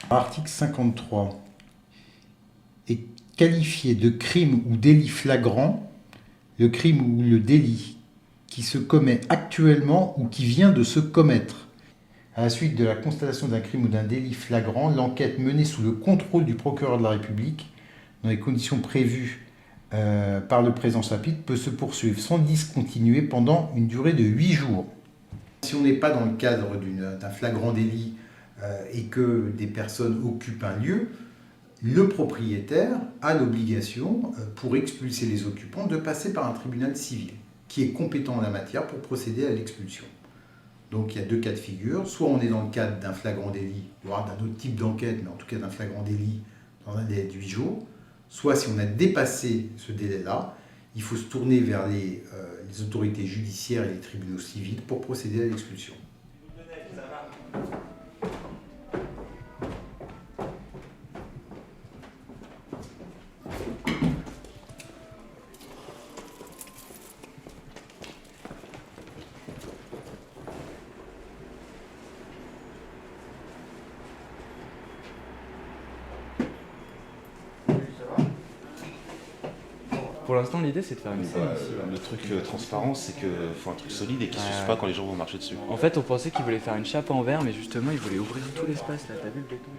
Article 53 est qualifié de crime ou délit flagrant le crime ou le délit qui se commet actuellement ou qui vient de se commettre. À la suite de la constatation d'un crime ou d'un délit flagrant, l'enquête menée sous le contrôle du procureur de la République, dans les conditions prévues par le présent chapitre, peut se poursuivre sans discontinuer pendant une durée de 8 jours. Si on n'est pas dans le cadre d'un flagrant délit et que des personnes occupent un lieu, le propriétaire a l'obligation, pour expulser les occupants, de passer par un tribunal civil qui est compétent en la matière pour procéder à l'expulsion. Donc il y a deux cas de figure, soit on est dans le cadre d'un flagrant délit, voire d'un autre type d'enquête, mais en tout cas d'un flagrant délit dans un délai de 8 jours, soit si on a dépassé ce délai-là, il faut se tourner vers les autorités judiciaires et les tribunaux civils pour procéder à l'expulsion. Pour l'instant, l'idée c'est de faire une scène ici. Le truc transparent, c'est qu'il faut un truc solide et qui ne suce pas quand les gens vont marcher dessus. En fait, on pensait qu'ils voulaient faire une chape en verre, mais justement, ils voulaient ouvrir tout l'espace. Là, t'as vu le béton?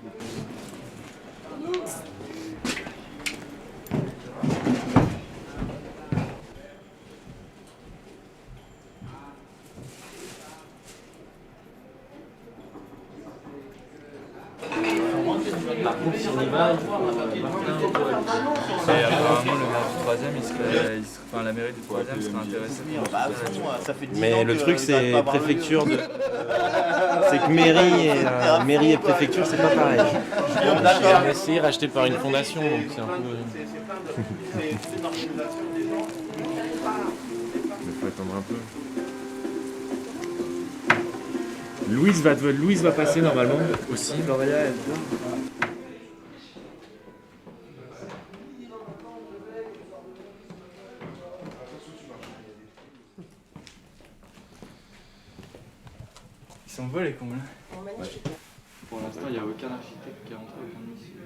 Par contre, si on y va, il faut et apparemment, le maire du 3e, enfin, la mairie du 3e serait intéressée. Mais le truc, c'est préfecture de. C'est que mairie et préfecture, c'est pas pareil. On a essayé racheté par une fondation, donc c'est un peu. Il faut attendre un peu. Louise va passer normalement aussi. Ils sont beaux les combles. Pour l'instant, il n'y a aucun architecte qui est rentré, aucun monsieur.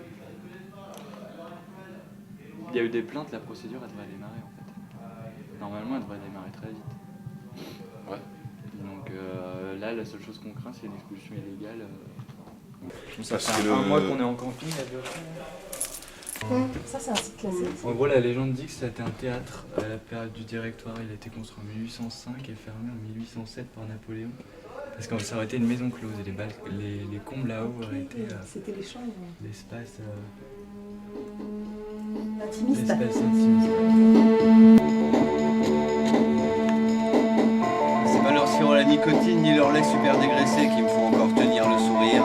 Il y a eu des plaintes, la procédure elle devrait démarrer en fait. Normalement, elle devrait démarrer très vite. Ouais. Donc là, la seule chose qu'on craint, c'est une expulsion illégale. Ça Parce fait que un mois qu'on est en camping à Violet. Ça, c'est un site classé. En gros, la légende dit que c'était un théâtre à la période du Directoire. Il a été construit en 1805 et fermé en 1807 par Napoléon. Parce que ça aurait été une maison close et les combles là-haut auraient été C'était les chambres. l'espace Intimiste. intimiste. C'est pas leur sirop à la nicotine ni leur lait super dégraissé qui me font encore tenir le sourire.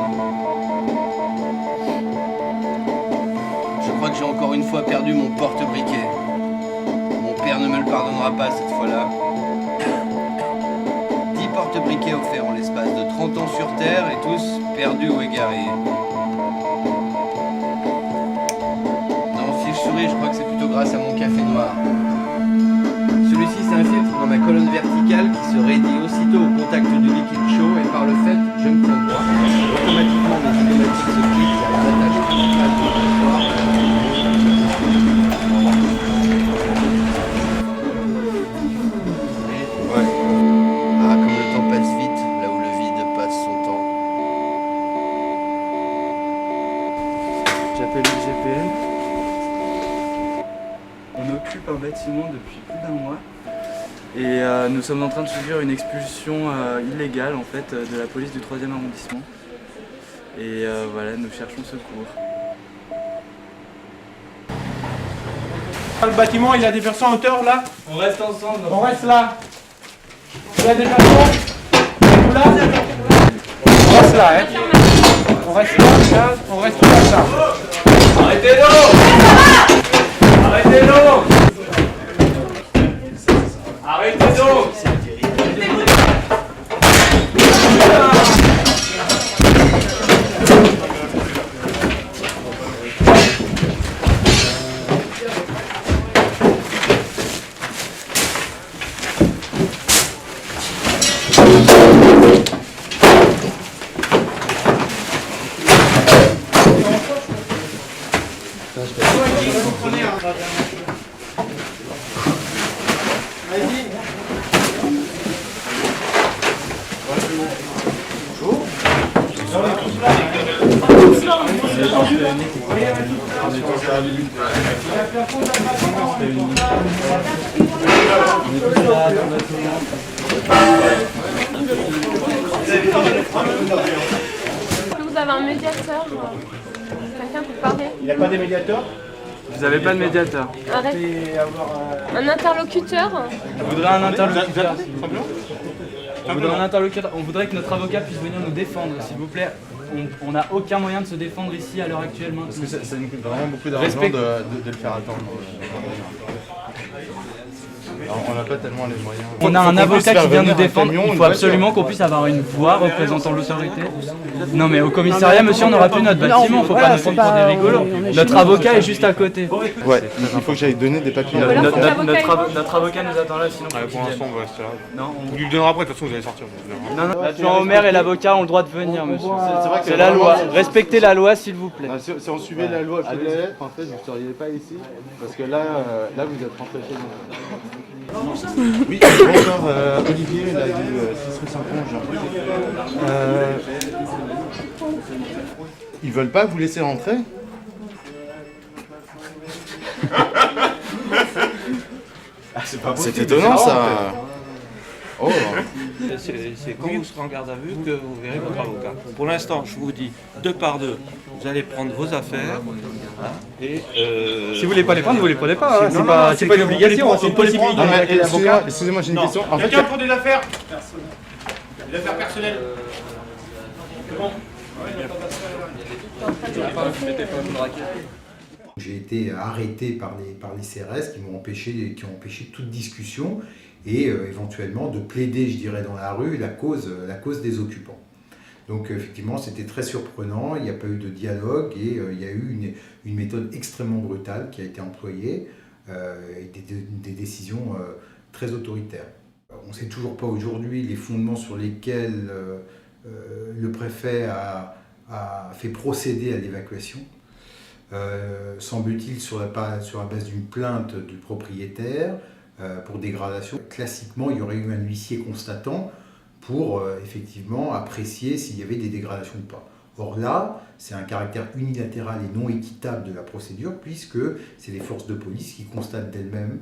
Je crois que j'ai encore une fois perdu mon porte-briquet. Mon père ne me le pardonnera pas cette fois-là. 10 porte-briquets offerts en l'espace de 30 ans sur Terre et tous perdus ou égarés. Non, si je souris, je crois que c'est plutôt grâce à mon café noir. Celui-ci s'infiltre dans ma colonne verticale qui se raidit aussitôt au contact du liquide chaud et par le fait, je me prends droit. Automatiquement, mes cinématiques se cliquent vers les attaches principales du transport. Ouais. Ah, comme le temps passe vite, là où le vide passe son temps. J'appelle le GPN. On occupe un bâtiment depuis plus d'un mois et nous sommes en train de subir une expulsion illégale en fait de la police du 3e arrondissement. Et voilà, nous cherchons secours. Le bâtiment, il y a des personnes en hauteur là. On reste ensemble. On reste là. Il y a des personnes. Là. On reste là, hein. On reste là, on reste là, ça. Arrêtez l'eau! Arrêtez l'eau! Arrêtez l'eau! Est-ce que vous avez un médiateur, quelqu'un pour parler? Il n'y a pas des médiateurs? Vous n'avez pas de médiateur. Un interlocuteur? On voudrait un interlocuteur. On voudrait que notre avocat puisse venir nous défendre, s'il vous plaît. On n'a aucun moyen de se défendre ici à l'heure actuelle. Parce que ça nous coûte vraiment beaucoup d'argent Respect. de le faire attendre. Alors, on n'a pas tellement les moyens. On a un avocat qui vient nous défendre. camion, Il une faut absolument qu'on puisse avoir une voix représentant l'autorité. Non mais au commissariat, monsieur, on n'aura plus notre bâtiment. Faut pas nous prendre pour des rigolos. Notre avocat est juste à côté. Ouais, il faut que j'aille donner des papiers. Notre avocat nous attend là, sinon. Pour l'instant, on va rester là. Non, Vous lui le donnerez après, de toute façon, vous allez sortir. non. L'adjoint au maire et l'avocat ont le droit de venir, monsieur. C'est la loi. Respectez la loi, s'il vous plaît. Si on suivait la loi à la lettre, en fait, vous ne seriez pas ici. Parce que là, vous êtes rentré chez nous. Oui, bonjour, Olivier, il a du 6 rue Saint-Ponge. Ils veulent pas vous laisser rentrer? C'est étonnant ça. Oh. C'est quand vous serez en garde à vue que vous verrez votre avocat. Pour l'instant, je vous dis, 2 par 2, vous allez prendre vos affaires. Et Si vous voulez pas les prendre, vous les prenez pas. C'est pas une obligation, c'est une possibilité. Excusez-moi, j'ai une question. En fait, Quelqu'un pour des affaires? Des affaires personnelles? C'est bon? J'ai été arrêté par les CRS qui ont empêché toute discussion et éventuellement de plaider, je dirais, dans la rue la cause des occupants. Donc effectivement, c'était très surprenant, il n'y a pas eu de dialogue et il y a eu une méthode extrêmement brutale qui a été employée et des décisions très autoritaires. On ne sait toujours pas aujourd'hui les fondements sur lesquels le préfet a fait procéder à l'évacuation. Semble-t-il sur la base d'une plainte du propriétaire pour dégradation. Classiquement, il y aurait eu un huissier constatant pour effectivement apprécier s'il y avait des dégradations ou pas. Or là, c'est un caractère unilatéral et non équitable de la procédure puisque c'est les forces de police qui constatent d'elles-mêmes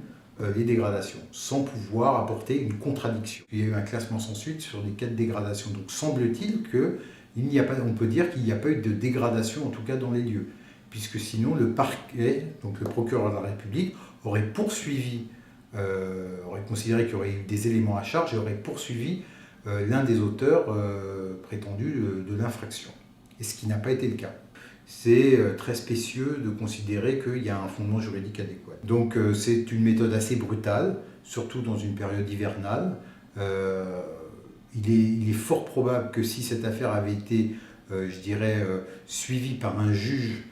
les dégradations, sans pouvoir apporter une contradiction. Il y a eu un classement sans suite sur les cas de dégradation. Donc semble-t-il on peut dire qu'il n'y a pas eu de dégradation, en tout cas dans les lieux, puisque sinon le parquet, donc le procureur de la République, aurait poursuivi, aurait considéré qu'il y aurait eu des éléments à charge et aurait poursuivi l'un des auteurs prétendus de l'infraction. Et ce qui n'a pas été le cas. C'est très spécieux de considérer qu'il y a un fondement juridique adéquat. Donc c'est une méthode assez brutale, surtout dans une période hivernale. Il est fort probable que si cette affaire avait été, je dirais, suivie par un juge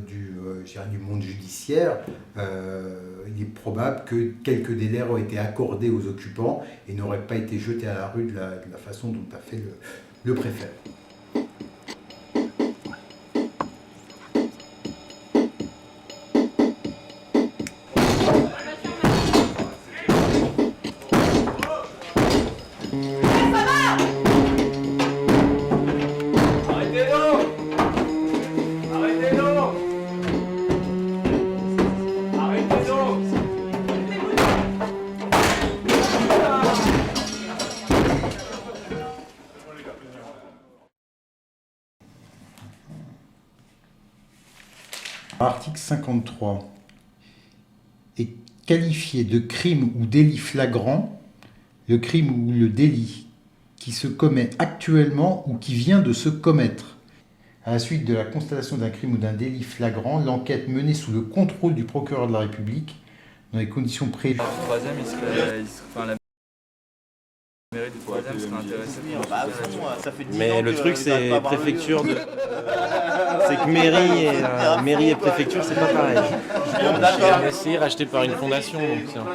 du monde judiciaire, il est probable que quelques délais auraient été accordés aux occupants et n'auraient pas été jetés à la rue de la façon dont a fait le préfet. Article 53. Est qualifié de crime ou délit flagrant le crime ou le délit qui se commet actuellement ou qui vient de se commettre. À la suite de la constatation d'un crime ou d'un délit flagrant, l'enquête menée sous le contrôle du procureur de la République dans les conditions prévues. Le troisième, la mairie du troisième serait intéressée. Mais le truc, c'est préfecture de... C'est que mairie et préfecture, c'est pas pareil. C'est essayé racheté par une fondation, donc c'est un peu...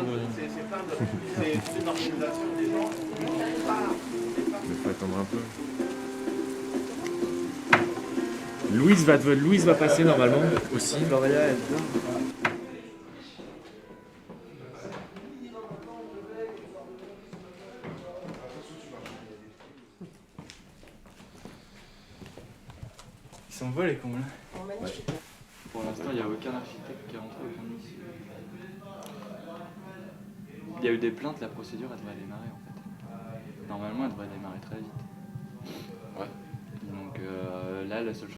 Il faut attendre un peu. Louise va passer normalement aussi. beaux les combles. Oh, magnifique. Pour l'instant, il n'y a aucun architecte qui est rentré, aucun monsieur. Il y a eu des plaintes, la procédure elle devrait démarrer en fait. Normalement, elle devrait démarrer très vite. Ouais. Donc là, la seule chose